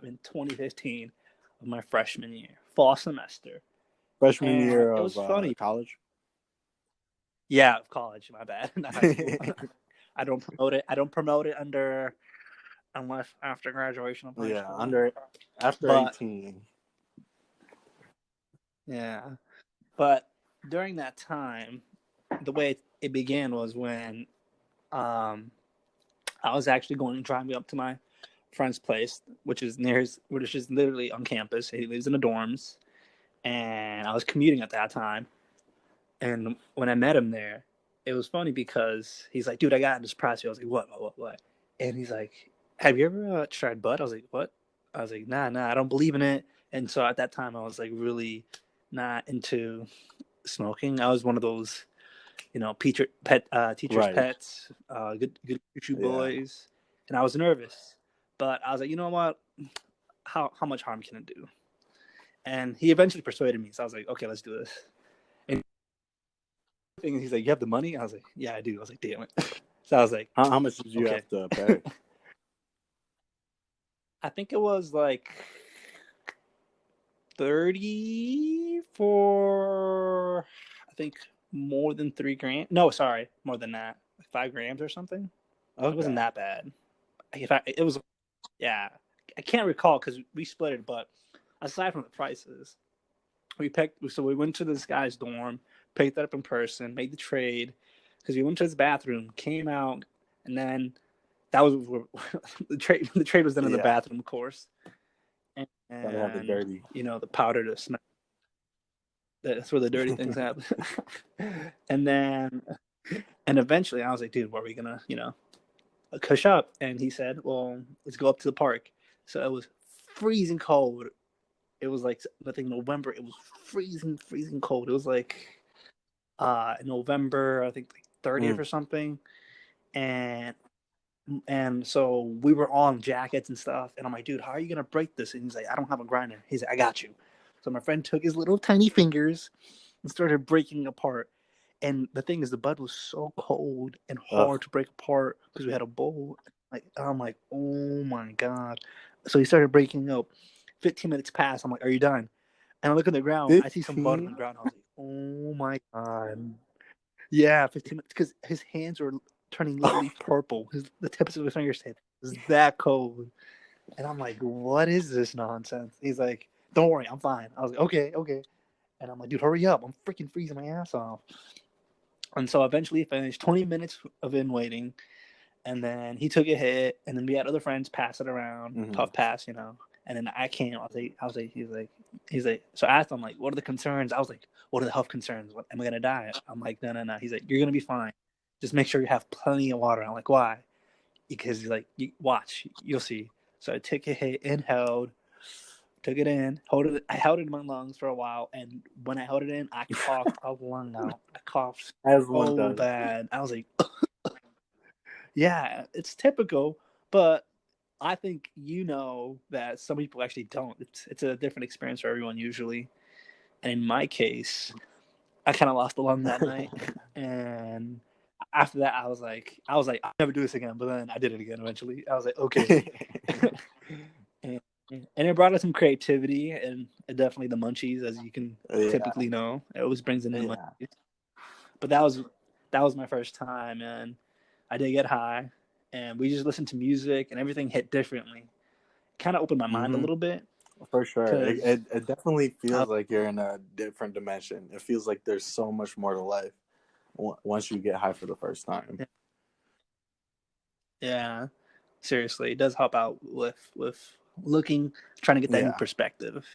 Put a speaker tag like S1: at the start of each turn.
S1: in 2015 of my freshman year, fall semester.
S2: Freshman
S1: And
S2: year
S1: it
S2: of
S1: was funny.
S2: college?
S1: Yeah, of college, my bad. Not high school. I don't promote it. I don't promote it unless after graduation of high school.
S2: After 18.
S1: Yeah. But during that time, the way it began was when I was actually driving up to my friend's place, which is literally on campus. He lives in the dorms, and I was commuting at that time. And when I met him there, it was funny because he's like, "Dude, I got this prize." I was like, "What?" And he's like, "Have you ever tried bud?" I was like, "What?" I was like, "Nah, I don't believe in it." And so at that time, I was like really not into smoking. I was one of those, teacher's
S2: Right.
S1: pets, good choo boys, and I was nervous, but I was like, you know what? How much harm can it do? And he eventually persuaded me, so I was like, okay, let's do this. And he's like, you have the money? I was like, yeah, I do. I was like, damn it. So I was like,
S2: how much did you have to pay?
S1: I think it was like 30 for, I think, more than 3 grand. No, sorry, more than that, like 5 grams or something. Okay. It wasn't that bad. It was, yeah. I can't recall because we split it, but aside from the prices, we went to this guy's dorm, picked that up in person, made the trade, because we went to his bathroom, came out, and then that was where the trade. The trade was done in the bathroom, of course, and
S2: have the dirty,
S1: the powder to smell. That's where the dirty things happen. And eventually, I was like, dude, what are we gonna, cush up? And he said, well, let's go up to the park. So it was freezing cold. It was like, I think November. It was freezing cold. It was like in November, I think like 30th or something. And so we were on jackets and stuff. And I'm like, dude, how are you gonna break this? And he's like, I don't have a grinder. He's like, I got you. So my friend took his little tiny fingers and started breaking apart. And the thing is, the bud was so cold and hard to break apart because we had a bowl. I'm like, oh my god. So he started breaking up. 15 minutes passed. I'm like, are you done? And I look at the ground. 15? I see some bud on the ground. I was like, oh my god. Yeah, 15 minutes. Because his hands were turning literally purple. The tips of his fingers was that cold. And I'm like, what is this nonsense? He's like, don't worry, I'm fine. I was like, okay. And I'm like, dude, hurry up. I'm freaking freezing my ass off. And so eventually he finished 20 minutes of in waiting. And then he took a hit. And then we had other friends pass it around, puff pass, And then I came. He's like, so I asked him, like, what are the concerns? I was like, what are the health concerns? What, am I going to die? I'm like, no. He's like, you're going to be fine. Just make sure you have plenty of water. I'm like, why? Because he's like, watch, you'll see. So I took a hit, inhaled, took it in, I held it in my lungs for a while, and when I held it in, I coughed a lung out. I coughed so bad. I was like, yeah, it's typical, but I think that some people actually don't. It's a different experience for everyone usually. And in my case, I kind of lost the lung that night, and after that, I was like, I'll never do this again. But then I did it again eventually. I was like, okay. And it brought us some creativity and definitely the munchies, as you can typically know. It always brings in the munchies. But that was my first time, and I did get high, and we just listened to music, and everything hit differently. Kind of opened my mind a little bit.
S2: For sure. It definitely feels like you're in a different dimension. It feels like there's so much more to life once you get high for the first time.
S1: Yeah. Seriously, it does help out with trying to get that new perspective.